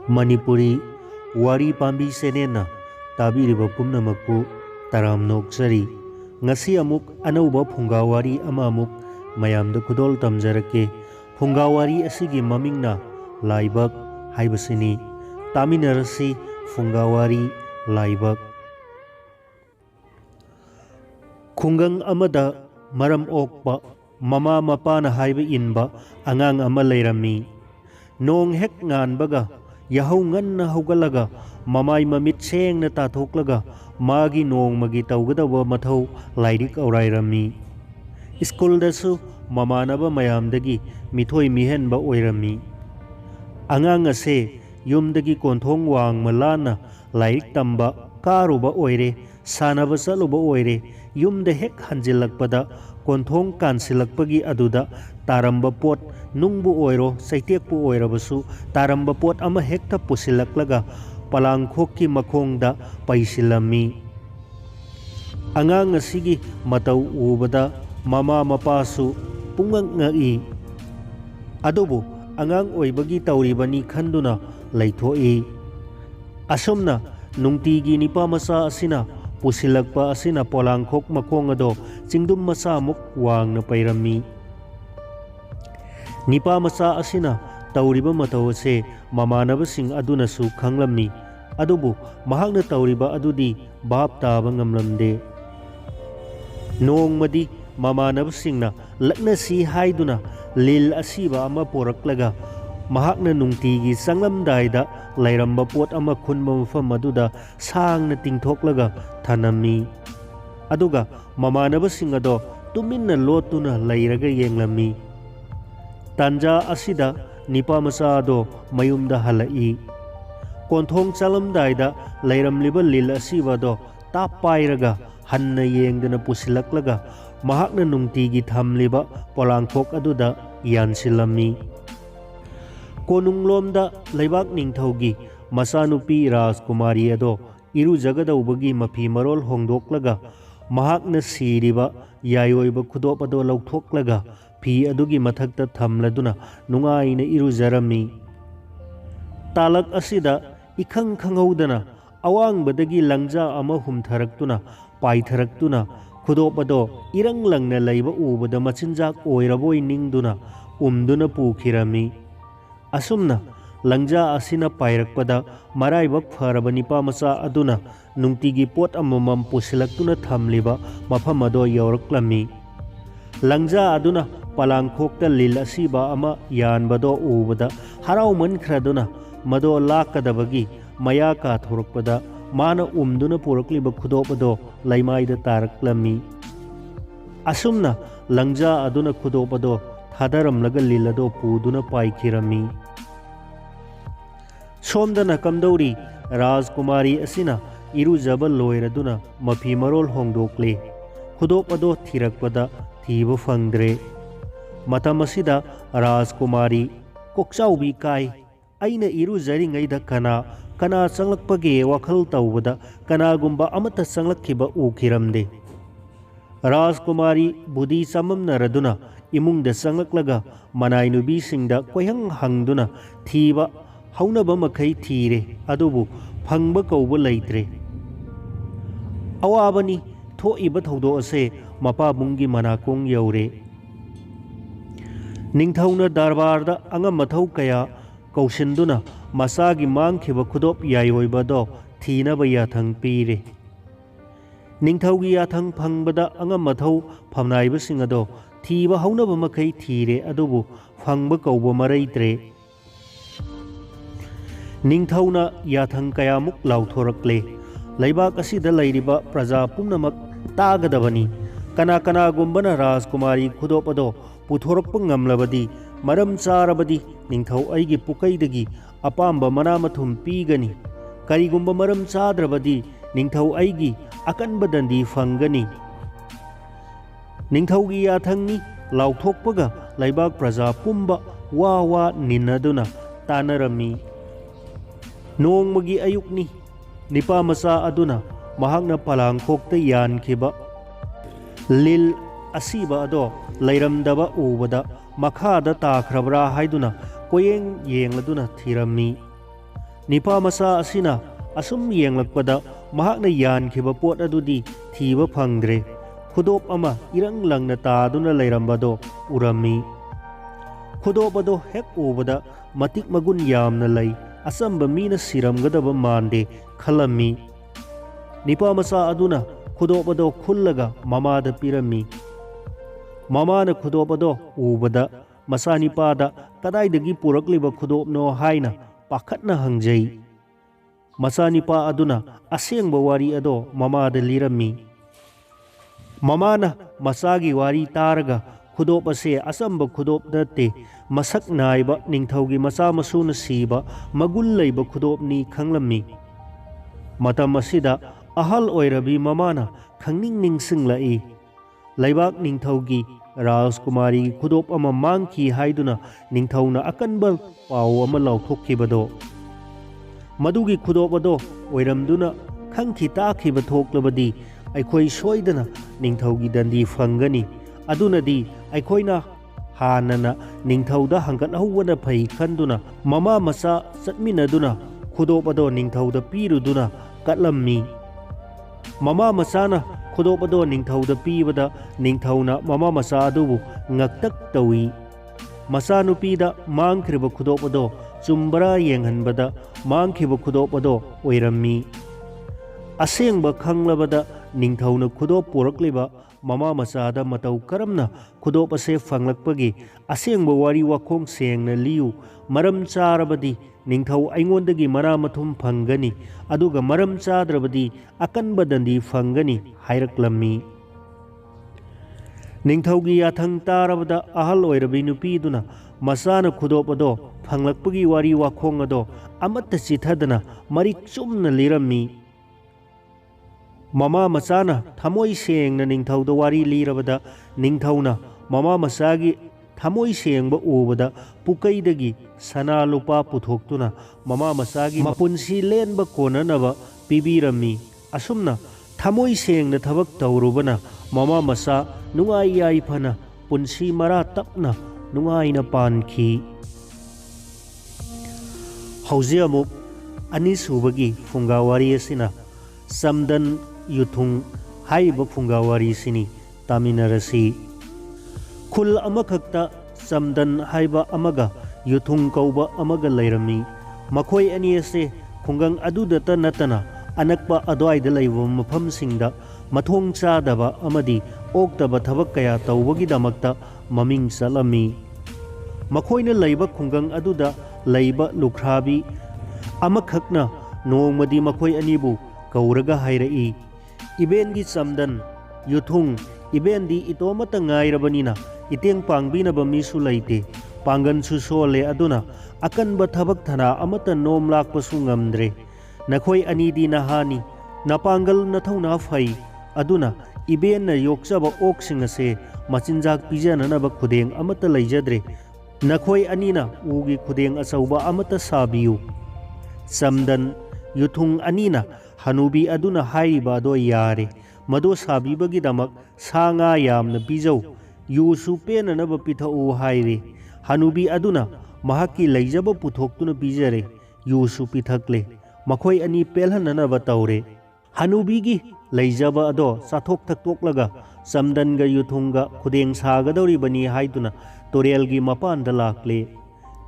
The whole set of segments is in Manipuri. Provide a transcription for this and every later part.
Manipuri Wari Pambi senena tabiriba pumnamakpu taram nokjari ngasi amuk anauba Fungga wari ama amuk mayamda khudol tamjarake. Fungga wari asigi mamingna Laibak haibasini taminarasi Fungga wari Laibak. Khungang amada maram okpa mama mapana haiba inba angang ama leirami. Nong hek nganbaga yahau nganna haugalaga mamai mamit sengna tathoklaga magi nong magi taugadaba mathau lairik aurairami. School dasu mamanaba mayamdagi mithoi mihenba oirami. Angang ase yumdagi konthong wang malana lairik tamba karuba oire sanaba chaluba oire yumda hek hanjilakpada konthong kansilakpagi aduda taramba pot nungbu oiro saitekpu oirabasu taramba pot ama hekta pusilaklaga palangkhokki makhongda paisilami. Angang asigi matau ubada mama mapasu pungang ngai adubu angang oibagi tauribani khanduna laithoi. Asumna nungtigi nipa masa asina pusilakpa asina polangkhok makhong ado chingdum masa muk wangna pairami. Nipa masa asina tauriba matau ase mamanabasing adunasu khanglammi adubu mahakna tauriba adudi bab taba ngamlamde. Nongmadi mamanabasingna laknasi haiduna lil asiba ama poraklaga mahakna nungtigi sanglamdaida lairamba pot ama khunba mafam aduda sangna tingthoklaga thanami. Aduga mamanabasing ado tuminna lotuna lairaga yenglammi. Tanja asida nipa masa ado mayumda halai. Konthong chalamdaida lairamliba lil asiba do tap pairaga hanna yengdana pusilaklaga mahakna nungtigi thamliba polangkhok aduda yansilami. Konunglomda Laibak ningthaugi masanupi Rajkumari ado irujagadawbagi mafi marol hongdoklaga mahakna siriba yayoiba khudop ado lauthoklaga fi adugi mathakta thamladuna nungaina irujarami. Talak asida ikhang khanghaudana awangbadagi langja ama humtharaktuna paitharaktuna khudop ado irang langna laiba ubada machinjak oiraboi ningduna umduna pukhirami. Asumna langja asina pairakpada maraibak faraba nipa masa aduna nungtigi pot amamam pusilaktuna thamliba mafam ado yauraklammi. Langja aduna palangkhokta lil asiba ama yanbado ubada harau mankhraduna mado lakadabagi maya ka thorakpada mana umduna purakliba khudopado laimaida taraklammi. Asumna langja aduna khudopado thadaramlaga lilado puduna paikhirami. Somdana kamdauri Rajkumari asina irujaba loiraduna mafi marol hongdokle khudop ado thirakpada thiba fangdre. Matam asida Rajkumari kokchaubi kai aina irujaringaida kana changlakpage wakhal tawbada kanagumba amata changlakkiba ukhiramde. Rajkumari budi samamnaraduna imungda changlaklaga manainubisingda koyhang hangduna thiba haunaba makhai thire adubu phangba kauba leitre. Awabani thoiba thaudo ase mapabunggi manakong yaure. Ningthauna darbarda anga mathau kaya kausinduna masagi mangkhiba khudop yayoibado thinaba yathang pire. Ningthaugi yathang phangbada anga mathau phamnaibasing ado thiba haunaba makhai thire adubu phangba kauba maraitre. Ningthauna yathang kayamuk lauthorakle Laibak asida lairiba praja pumnamak tagadabani kana gumbana Rajkumari khudop ado puthorakpa ngamlabadi maram charabadi ningthau aigi pukaidagi apamba manamathum pigani karigumba maram chadrabadi ningthau aigi akanba dandi fangani. Ningthaugi yathangni lauthokpaga Laibak praja pumba wa ninaduna tanarami. Nongmagi ayukni nipa masa aduna mahakna palangkhokta yankhiba lil asiba ado lairamdaba ubada makhada takhrabra haiduna koyeng yengladuna thirammi. Nipa masa asina asum yenglakpada mahakna yankhiba pot adudi thiba phangdre. Khudop ama irang langna taaduna leirambado urami. Khudop ado hek ubada matik magun yamna lay asamba mina siramgadaba mande khalami. Nipa masa aduna khudop ado khullaga mamada pirami. Mamana khudop ado ubada masa nipada kadaidagi purakliba khudopno haina pakhatna hangjai. Masa nipa aduna asengba wari ado mamada lirami. Mamana masagi wari taraga khudop ase asamba khudop nate masak naiba ningthaugi masa masuna siba magul leiba khudop ni khanglammi. Matam asida ahal oirabi mamana khangning ningsinglai. Laibak ningthaugi Rajkumari khudop ama mangki haiduna ningthauna akanbal pau ama lauthokkhibado. Madugi khudop ado oiramduna khangki takhiba thoklabadi aikhoi soidana ningthaugi dandi fangani. Adunadi aikhoina hanana ningthauda hangat hauwana phai khanduna mama masa satminaduna khudop ado ningthauda piruduna katlammi. Mama masana khudop ado ningthauda pibada ningthauna mama masa adubu ngaktak tawi. Masa nupida mangkhriba khudop ado chumbara yenghanbada mangkhiba khudop ado oirammi. Asengba khanglabada ningthauna khudop purakliba mama masada matau karamna khudop ase fanglakpagi asengba wari wakhong sengna liu maram charabadi ningthau aingondagi mara mathum phangani aduga maram chadrabadi akanba dandi phangani hairaklammi. Ningthaugi yathang tarabada ahal oirabi nupiduna masana khudop ado phanglakpagi wari wakhong ado amatta chithadana marik chumna lirammi. Mama masana thamoi sengna ningthauda wari lirabada ningthauna mama masagi thamoi sengba ubada pukaidagi sana lupa puthoktuna mama masagi mapunsi lenba konanaba pibirammi. Asumna thamoi sengna thabak taurubana mama masa nungai yaifana punsi mara tapna nungaina pankhi. Hauzi amuk anisubagi funga wari asina Chamdan Yuthung haiba funga wari sini taminarasi. Khul amakhakta Chamdan haiba amaga Yuthung kauba amaga lairami. Makhoi ani ase khungang adudata natana anakpa adwaida laiba mafamsingda mathong chadaba amadi oktaba thabak kaya tawbagidamakta maming salami. Makhoina laiba khungang aduda laiba lukhrabi amakhakna nongmadi makhoi anibu kauraga hairai. Ibengi Chamdan Yuthung ibendi itomata ngairabanina iteng pangbinaba misu laite pangan su sole aduna akanba thabak thana amata nom lakpasu ngamdre. Nakhoi anidi nahani napangal nathauna phai aduna ibenna yokchaba oksing ase machinjak pijananaba khudeng amata laijadre. Nakhoi anina ugi khudeng achauba amata sabiyu. Chamdan Yuthung anina hanubi aduna haiba ado yare mado sabibagi damak sanga yamna bijau yusu penanaba pithau haire. Hanubi aduna mahaki laijaba puthoktuna bijare yusu pithakle. Makhoi ani pelhananaba taure. Hanubigi laijaba ado sathok thaktoklaga Chamdanga Yuthunga khudeng sagadoribani haiduna torelgi mapanda lakle.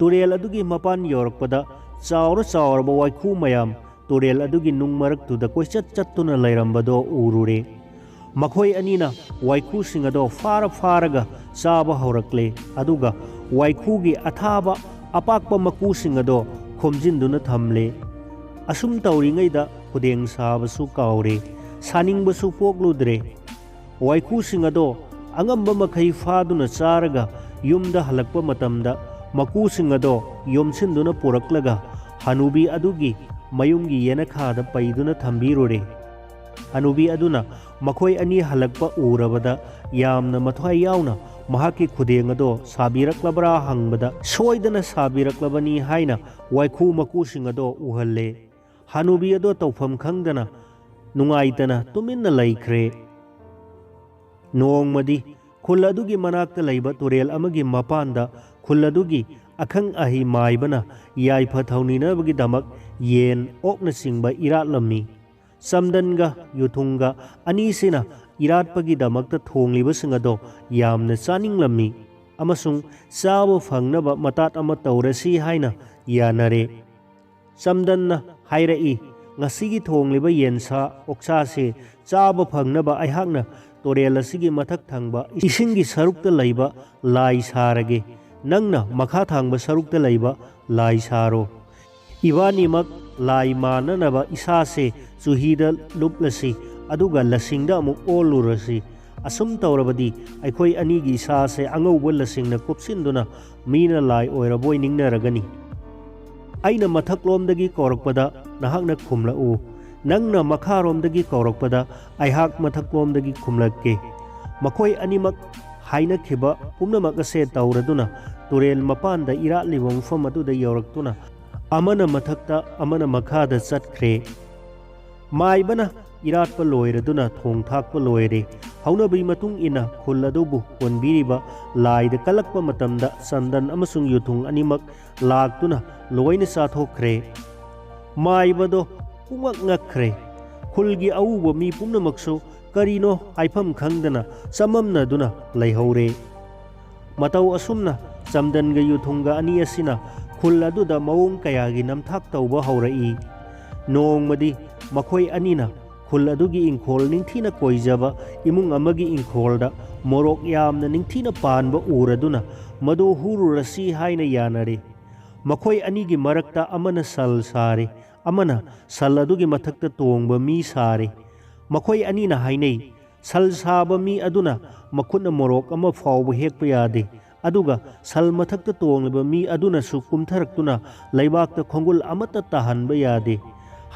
Torel adugi mapan yorakpada chaura chauraba waikhu mayam torel adugi nung maraktuda koichat chattuna lairambado urure. Makhoi anina waikhu singado faraga chaba haurakle aduga waikhugi athaba apakpa maku singado khomjinduna thamle. Asum tauringaida khudeng sabasu kaure saningbasu pokludre. Waikhu singado angamba makhai faduna charaga yumda halakpa matamda maku singado yomsinduna puraklaga hanubi adugi mayumgi yenakhada paiduna thambirure. Hanubi aduna makhoi ani halakpa urabada yamna mathwai yauna mahaki khudeng ado sabiraklabra hangbada soidana sabiraklabani haina waikhu maku singado uhalle. Hanubi ado tawfam khangdana nungaitana tuminna laikre. Nongmadi khul adugi manakta leiba turel amagi mapanda khul adugi akhang ahi maibana yaifa thauninabagi damak yen okna singba iratlammi Chamdan ga Yuthung ga anisina iratpagi damakta thongliba singado yamna chaninglammi amasung chaba phangnaba matat ama taurasi haina yanare Chamdan na hairai ngasigi thongliba yensa oksa se chaba phangnaba aihakna torel asigi mathak thangba isingi sarukta leiba lai sarage nangna makha thangba sarukta leiba lai saro ibanimak lai mananaba isa se chuhida luplasi aduga lasingda amuk olurasi asum tawrabadi aikhoi anigi isa se angauba lasingna kupsinduna mina lai oiraboi ningnaragani aina mathaklomdagi korakpada nahakna khumlau nangna makharomdagi korakpada aihak mathaklomdagi khumlakke makhoi animak haina khiba pumnamak ase tawraduna turel mapanda iratliba mufam aduda yawraktuna amana mathakta amana makhada chatkre maibana iratpa loiraduna thong thakpa loire haunabi matung ina khul adubu konbiriba laida kalakpa matamda Chamdan amasung Yuthung animak laktuna loina chathokre maibado pungak ngakre khulgi auba mi pumnamakso karino haifam khangdana samamna duna laihore matau asumna Chamdan ga Yuthung ga ani asina khul aduda mawong kayagi namthak tauba haurai nongmadi makhoi anina khul adugi ingkhol ningthina koijaba imung amagi ingkholda morok yamna ningthina panba uraduna madu hururasi haina yanare makhoi anigi marakta amana sal sare amana sal adugi mathakta tongba mi sare makhoi anina hainai sal saba mi aduna makhutna morok ama fawba hekpa yade aduga sal mathakta tongliba mi aduna su kumtharaktuna laibakta khongul amata tahanba yade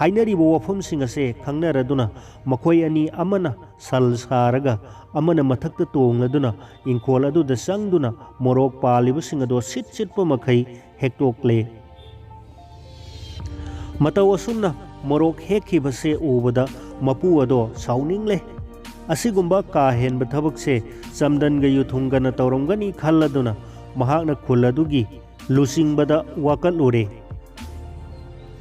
hainariba wafamsing ase khangnaraduna makhoi ani amana sal saraga amana mathakta tongladuna ingkhol aduda sangduna morok palibasing ado sit sitpa makhai hektokle matau asumna morok hekhibase ubada mapu ado sauningle asigumba ka henba thabakse Chamdan ga Yuthung ga na tawramgani khalladuna mahakna khul adugi lusingbada wakalure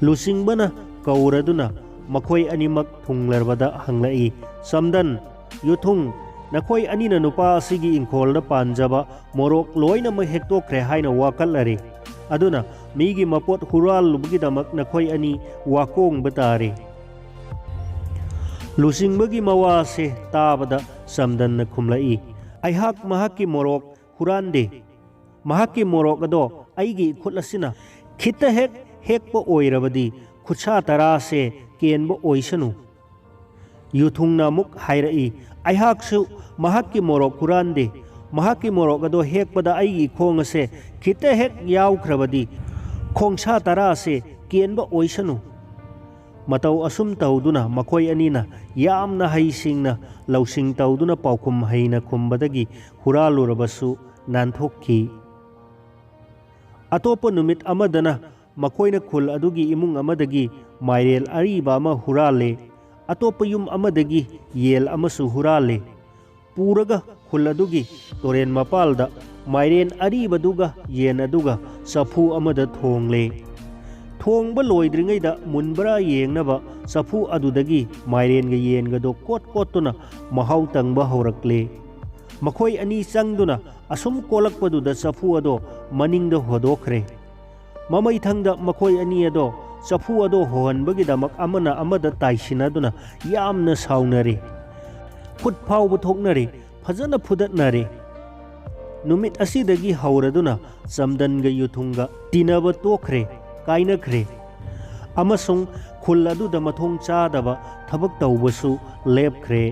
lusingbana kauraduna makhoi animak thunglarbada hanglai Chamdan Yuthung nakhoi anina nupa asigi ingkholda panjaba morok loina ma hektokre haina wakalare aduna migi mapot hural lubgi damak nakhoi ani wakong batare lusingbagi mawase tabada Chamdan na khumlai aihak mahaki morok hurande mahaki morok ado aigi khutlasina khita hekpa oirabadi khutsa tarase kenba oisanu Yuthung na muk hairai aihaksu mahaki morok hurande mahaki morok ado hekpada aigi khongase khita hek yawkhrabadi khongsa tarase kenba oisanu matau asum tauduna makhoi anina yamna haisingna lausing tauduna paukhum haina khumbadagi huralurabasu nanthokki atopa numit amadana makoina khul adugi imung amadagi mairel ariba ama hurale atopa yum amadagi yel amasu hurale puraga khul adugi toren mapalda mairen ariba duga yen aduga safu amada thongle thongba loidringaida munbra yengnaba safu adudagi mairen ga yen ga do kot kotuna mahau tangba horakle makhoi ani changduna asum kolakpaduda safu ado maningda hodokre mamai thangda makhoi ani ado safu ado hohanbagi damak amana amada taisinaduna yamna saunare khut phawba thoknare phajana phudatnare numit asidagi hauraduna Chamdan ga Yuthung ga tinaba tokre kainakre amasung khul aduda mathong chadaba thabak tawbasu lepkhre